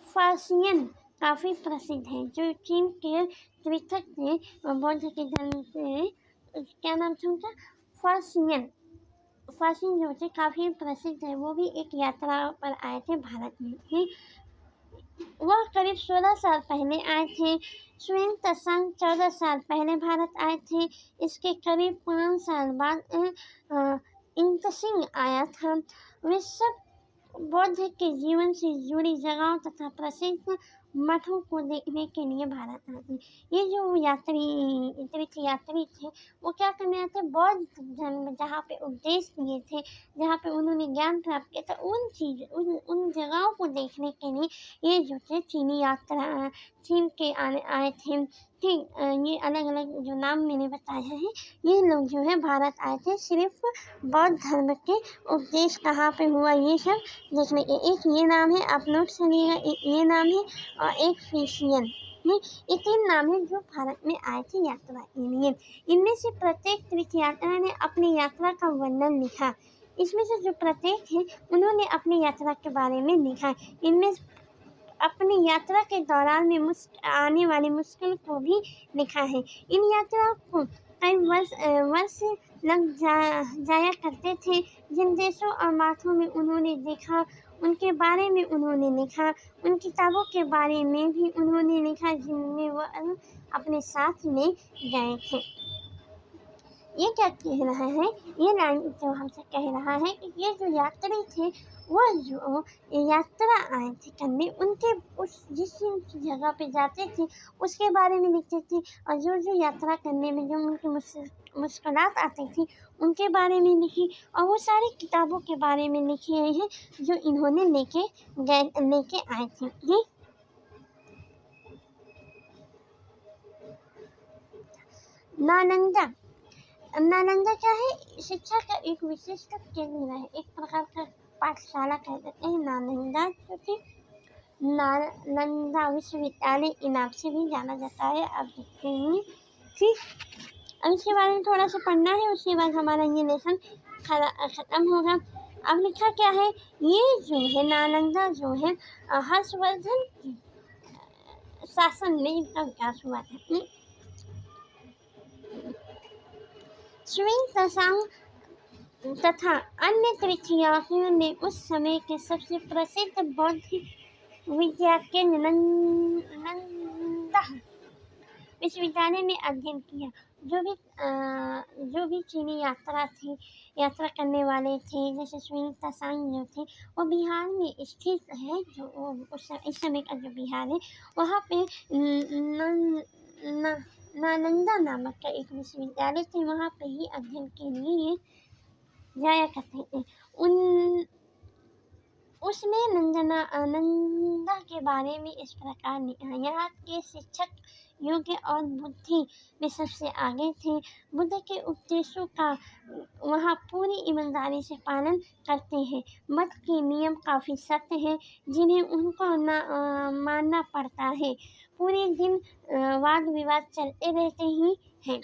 फासियन काफी प्रसिद्ध है। जो चीन के तीर्थक थे बौद्ध के धर्म से, क्या नाम था उनका? फासियन। फासियन जो थे काफी प्रसिद्ध है, वो भी एक यात्रा पर आए थे भारत में ही। वह करीब 16 साल पहले आए थे। स्वयं तत्संग 14 साल पहले भारत आए थे। इसके करीब 5 साल बाद इंतसिंह आया था। वे सब बौद्ध के जीवन से जुड़ी जगहों तथा प्रसिद्ध मठों को देखने के लिए भारत आए थे। ये जो तीर्थ यात्री थे वो क्या करने आए थे? बौद्ध धर्म जहाँ पे उपदेश दिए थे, जहाँ पे उन्होंने ज्ञान प्राप्त किया था, उन जगहों को देखने के लिए ये जो थे चीनी यात्रा चीन के आए थे। ठीक, ये अलग अलग जो नाम मैंने बताया है, ये लोग जो है भारत आए थे सिर्फ बौद्ध धर्म के उपदेश कहाँ पे हुआ ये सब देखने के। एक ये नाम है, आप नोट सुनिएगा, ये नाम है और एक फेशियन। ये 3 नाम है जो भारत में आए थे यात्रा के लिए। इनमें से प्रत्येक तीर्थ यात्रा ने अपनी यात्रा का वर्णन लिखा। इसमें से जो प्रत्येक है उन्होंने अपनी यात्रा के बारे में लिखा। इनमें अपनी यात्रा के दौरान में आने वाली मुश्किल को भी लिखा है। इन यात्राओं को कई वर्ष लग जाया करते थे। जिन देशों और मार्गों में उन्होंने देखा उनके बारे में उन्होंने लिखा। उन किताबों के बारे में भी उन्होंने लिखा जिनमें वह अपने साथ ले गए थे। ये क्या कह रहा है? ये लाइन जो हमसे कह रहा है कि ये जो यात्री थे वह जो यात्रा आए थे करने, उनके उस जिस जगह पे जाते थे उसके बारे में लिखते थे, और जो यात्रा करने में जो उनकी मुश्किलात आती थी उनके बारे में लिखी, और वो सारी किताबों के बारे में लिखे हैं जो इन्होंने लेके आए थे। ये नालंदा क्या है? शिक्षा का एक विशिष्ट केंद्र है, एक प्रकार का पाठशाला कह सकते हैं। नालंदा जो थी, नालंदा विश्वविद्यालय इनाम से भी जाना जाता है। अब देखते हैं, ठीक, अब इसके बारे में थोड़ा सा पढ़ना है, उसके बाद हमारा ये लेसन खत्म होगा। अब लिखा क्या है? ये जो है नालंदा जो है हर्षवर्धन शासन में इनका विकास हुआ था। स्वयं तत्संग तथा अन्य तीर्थयात्रियों ने उस समय के सबसे प्रसिद्ध बौद्ध विद्या केंद्र नालंदा विश्वविद्यालय में अध्ययन किया। जो भी चीनी यात्रा करने वाले थे, जैसे स्वयं तत्संग जो थे, वो बिहार में स्थित है। जो इस समय का जो बिहार है वहाँ पे नालंदा नामक का एक विश्वविद्यालय थे, वहाँ पे ही अध्ययन के लिए जाया करते थे। उसने नंदा के बारे में इस प्रकार लिखा। यहाँ के शिक्षक योग्य और बुद्धि में सबसे आगे थे। बुद्ध के उपदेशों का वहाँ पूरी ईमानदारी से पालन करते हैं। मत के नियम काफ़ी सख्त हैं जिन्हें उनको मानना पड़ता है। पूरे दिन वाद विवाद चलते रहते ही हैं,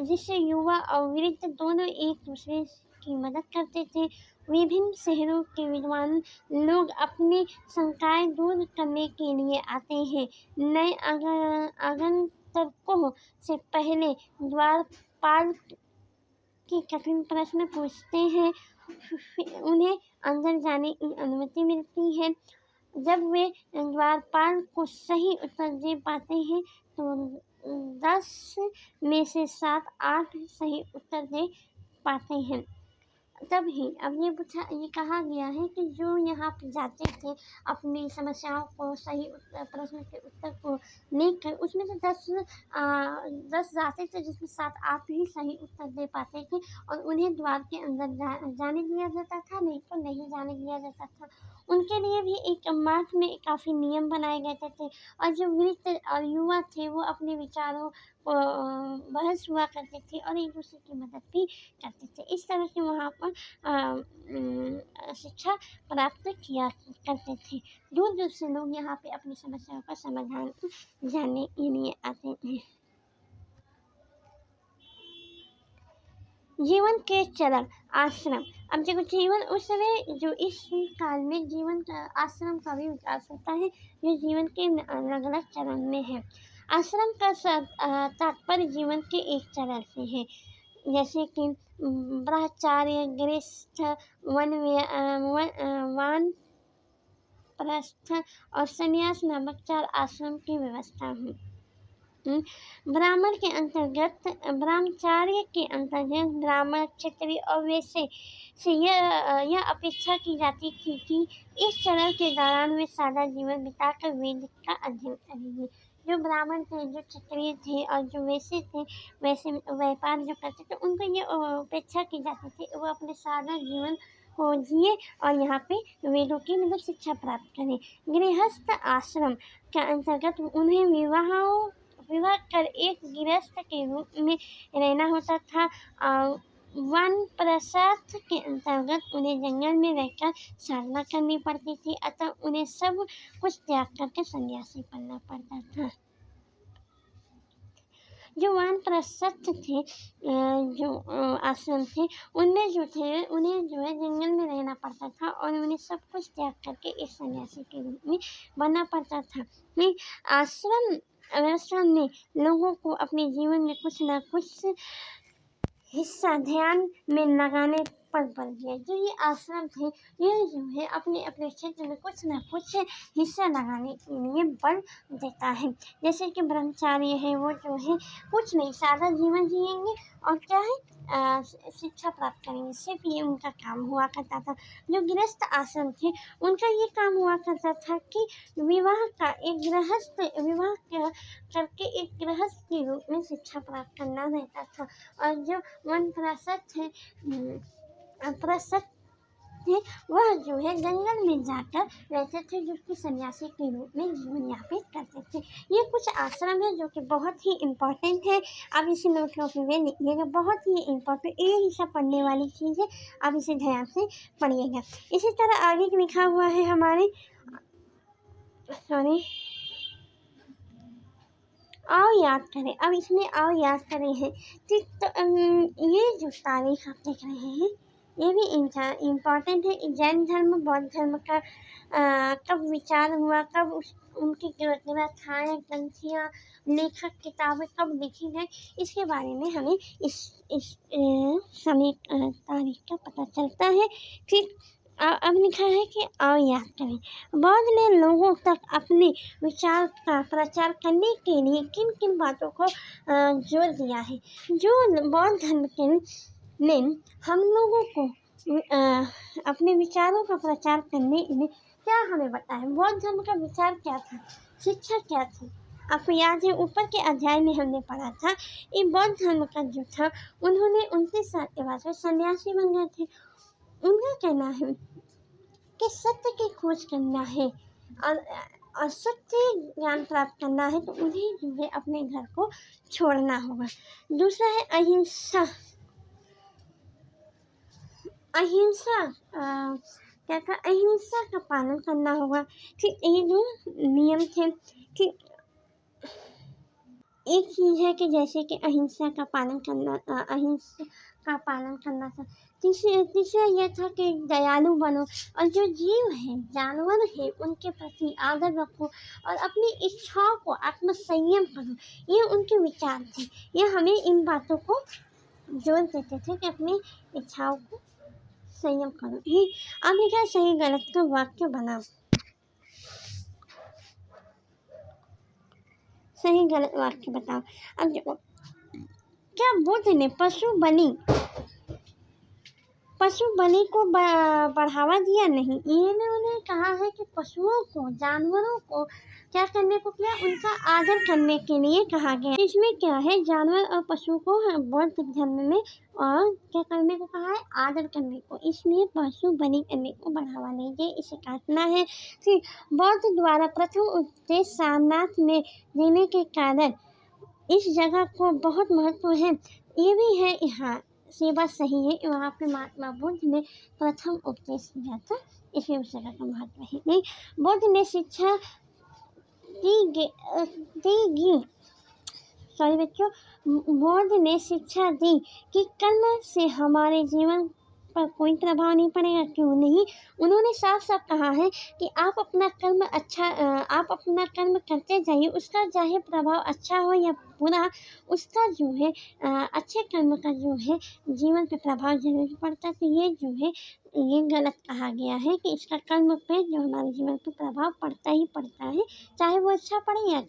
जिससे युवा और वृद्ध दोनों एक दूसरे की मदद करते थे। विभिन्न शहरों के विद्वान लोग अपनी शंकाएं दूर करने के लिए आते हैं। नए आगंतुकों से पहले द्वारपाल की कठिन प्रश्न पूछते हैं, उन्हें अंदर जाने की अनुमति मिलती है। जब वे द्वारपाल को सही उत्तर दे पाते हैं तो 10 में से 7-8 सही उत्तर दे पाते हैं। तभी अब ये कहा गया है कि जो यहाँ पे जाते थे अपनी समस्याओं को प्रश्न के उत्तर को लेकर, उसमें से 10 जाते थे जिसमें 7 आप ही सही उत्तर दे पाते थे और उन्हें द्वार के अंदर जाने दिया जाता था, नहीं तो नहीं जाने दिया जाता था। उनके लिए भी एक मठ में काफ़ी नियम बनाए गए थे और जो वृद्ध और युवा थे वो अपने विचारों को बहस हुआ करते थे और एक दूसरे की मदद भी करते थे। इस तरह से वहाँ पर शिक्षा प्राप्त किया करते थे। दूर-दूर से लोग यहाँ पे अपनी समस्याओं का समाधान जानने के लिए आते थे। जीवन के चरण आश्रम। अब देखो जीवन उस समय जो इस काल में जीवन का आश्रम का भी विकास होता है, जो जीवन के अलग-अलग चरण में है। आश्रम का तात्पर्य जीवन के एक चरण से है, जैसे कि ब्रह्मचार्य, गृहस्थ, वानप्रस्थ और संन्यास नामक 4 आश्रम की व्यवस्था है। ब्रह्मचार्य के अंतर्गत ब्राह्मण, क्षत्रिय और वैश्य से यह अपेक्षा की जाती थी कि इस चरण के दौरान वे सादा जीवन बिताकर वेद का अध्ययन करेंगे। जो ब्राह्मण थे, जो क्षत्रिय थे और जो वैश्य थे, वैसे व्यापार जो करते थे, उनको ये अपेक्षा की जाती थी वो अपने सादा जीवन को जिए और यहाँ पे वेदों की मतलब शिक्षा प्राप्त करें। गृहस्थ आश्रम के अंतर्गत उन्हें विवाह कर एक गृहस्थ के रूप में रहना होता था। वानप्रस्थ के अंतर्गत उन्हें जंगल में रहकर साधना करनी पड़ती थी, अतः उन्हें सब कुछ त्याग करके सन्यासी बनना पड़ता था। जो वानप्रस्थ थे, जो आश्रम थे, उनमें जो थे उन्हें जो है जंगल में रहना पड़ता था और उन्हें सब कुछ त्याग करके एक सन्यासी के रूप में बनना पड़ता था। आश्रम व्यवस्था ने लोगों को अपने जीवन में कुछ न कुछ हिस्सा ध्यान में लगाने पर बल दिया। जो ये आश्रम थे, ये जो है अपने अपने क्षेत्र में कुछ न कुछ हिस्सा लगाने के लिए बल देता है। जैसे कि ब्रह्मचारी है, वो जो है कुछ नहीं, सादा जीवन जिएंगे और क्या है शिक्षा प्राप्त करेंगे, सिर्फ ये उनका काम हुआ करता था। जो गृहस्थ आश्रम थे, उनका ये काम हुआ करता था कि विवाह करके एक गृहस्थ के रूप में शिक्षा प्राप्त करना रहता था। और जो वानप्रस्थ थे, वह जो है जंगल में जाकर रहते थे, जो कि सन्यासी के रूप में जीवन यापित करते थे। ये कुछ आश्रम है जो कि बहुत ही इम्पोर्टेंट है। अब इसे नोट में लिखिएगा, बहुत ही इम्पोर्टेंट, ये हिस्सा पढ़ने वाली चीज़ है, अब इसे ध्यान से पढ़िएगा। इसी तरह आगे लिखा हुआ है हमारे आओ याद करें। अब इसमें आओ याद करें है, तो ये जो तारीख आप देख रहे हैं ये भी इम्पॉर्टेंट है। जैन धर्म, बौद्ध धर्म का कब विचार हुआ, कब उनकी ग्रंथाएँ, ग्रंथियाँ, लेखक, किताबें कब लिखी गई, इसके बारे में हमें इस समय तारीख का पता चलता है। फिर अब लिखा है कि आओ याद करें। बौद्ध ने लोगों तक अपने विचार का प्रचार करने के लिए किन किन बातों को जोर दिया है। जो बौद्ध धर्म के ने हम लोगों को अपने विचारों का प्रचार करने में क्या हमें बताया। बौद्ध धर्म का विचार क्या था, शिक्षा क्या थी, आपको याद है ऊपर के अध्याय में हमने पढ़ा था। ये बौद्ध धर्म का जो था, उन्होंने 29 साल के बाद सन्यासी बन गए थे। उनका कहना है कि सत्य की खोज करना है और सत्य ज्ञान प्राप्त करना है तो उन्हें जो है अपने घर को छोड़ना होगा। दूसरा है अहिंसा। क्या था, अहिंसा का पालन करना होगा। फिर ये जो नियम थे कि एक चीज़ है कि जैसे कि अहिंसा का पालन करना था। तीसरा यह था कि दयालु बनो और जो जीव है, जानवर है, उनके प्रति आदर रखो और अपनी इच्छाओं को आत्मसंयम करो। ये उनके विचार थे। ये हमें इन बातों को जोर देते थे कि अपनी इच्छाओं को संयम करो। ये अब लिखा है सही गलत का वाक्य बनाओ। सही गलत वाक्य बताओ। अब देखो, क्या बुद्ध ने पशु बलि पशु बलि को बढ़ावा दिया नहीं, इन्होंने कहा है कि पशुओं को, जानवरों को क्या करने को किया, उनका आदर करने के लिए कहा गया। इसमें क्या है, जानवर और पशु को बौद्ध धर्म में और क्या करने को कहा है, आदर करने को, इसलिए पशु बलि करने को बढ़ावा नहीं दे, इसे काटना है। फिर बौद्ध द्वारा प्रथम उपदेश सारनाथ में देने के कारण इस जगह को बहुत महत्व है। ये भी है, यहाँ ये बात सही है, वहाँ पे महात्मा बुद्ध ने प्रथम उपदेश दिया था, इसलिए उस जगह का महत्व है। नहीं, बुद्ध ने शिक्षा दी सॉरी बच्चों, बुद्ध ने शिक्षा दी कि कर्म से हमारे जीवन पर कोई प्रभाव नहीं पड़ेगा। क्यों नहीं? उन्होंने साफ साफ कहा है कि आप अपना कर्म करते जाइए, उसका चाहे प्रभाव अच्छा हो या बुरा, उसका जो है अच्छे कर्म का जो है जीवन पे प्रभाव जरूर पड़ता है। तो ये जो है ये गलत कहा गया है कि इसका कर्म पे जो हमारे जीवन पे प्रभाव पड़ता ही पड़ता है, चाहे वो अच्छा पड़े या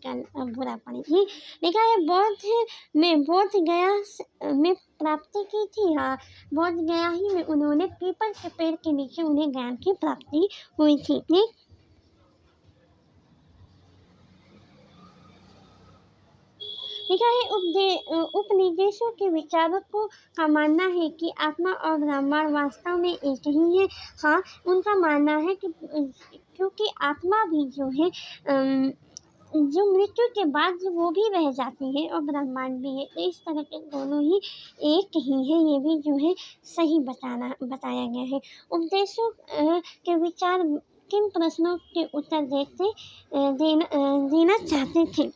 बुरा पड़े। ये लिखा है बौद्ध ने बोध गया में प्राप्ति की थी। हाँ, बोध गया ही में उन्होंने पीपल के पेड़ के नीचे उन्हें ज्ञान की प्राप्ति हुई थी। लिखा है उपनिवेशों के विचारकों का मानना है कि आत्मा और ब्रह्मांड वास्तव में एक ही है। हाँ, उनका मानना है कि क्योंकि आत्मा भी जो है जो मृत्यु के बाद वो भी रह जाती है और ब्रह्मांड भी है, तो इस तरह के दोनों ही एक ही है, ये भी जो है सही बताया गया है। उपदेशों के विचार किन प्रश्नों के उत्तर देना चाहते थे?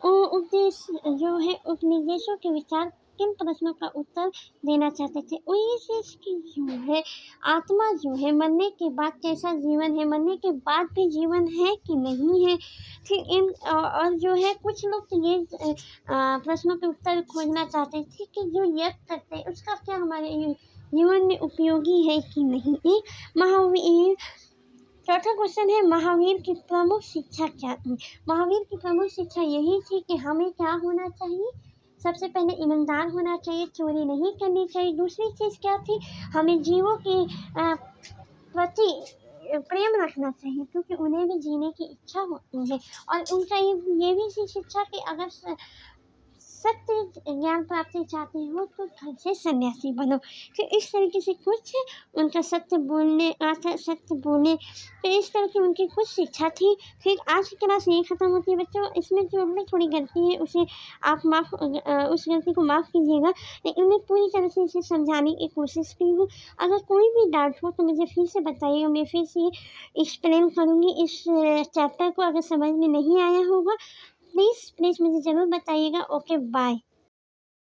उपदेश जो है उपनिवेशों के विचार किन प्रश्नों का उत्तर देना चाहते थे? वही चीज की जो है आत्मा जो है मरने के बाद कैसा जीवन है, मरने के बाद भी जीवन है कि नहीं है। फिर और जो है कुछ लोग तो ये प्रश्नों के उत्तर खोजना चाहते थे कि जो यज्ञ करते हैं उसका क्या हमारे जीवन में उपयोगी है कि नहीं। महावीर चौथा क्वेश्चन है, महावीर की प्रमुख शिक्षा क्या थी? महावीर की प्रमुख शिक्षा यही थी कि हमें क्या होना चाहिए, सबसे पहले ईमानदार होना चाहिए, चोरी नहीं करनी चाहिए। दूसरी चीज़ क्या थी, हमें जीवों के प्रति प्रेम रखना चाहिए, क्योंकि उन्हें भी जीने की इच्छा होती है। और उनका ये भी शिक्षा कि अगर सत्य ज्ञान प्राप्ति चाहते हो तो घर से सन्यासी बनो। फिर इस तरीके से कुछ उनका सत्य बोलने तो इस तरह की उनकी कुछ शिक्षा थी। फिर आज की क्लास यही ख़त्म होती है बच्चों। इसमें जो अपनी थोड़ी गलती है उसे आप उस गलती को माफ़ कीजिएगा, लेकिन मैं पूरी तरह से इसे समझाने की कोशिश की हूँ। अगर कोई भी डाउट हो तो मुझे फिर से बताइएगा, मैं फिर से एक्सप्लेन करूँगी इस चैप्टर को। अगर समझ में नहीं आया होगा प्लीज़ मुझे ज़रूर बताइएगा। Okay, bye.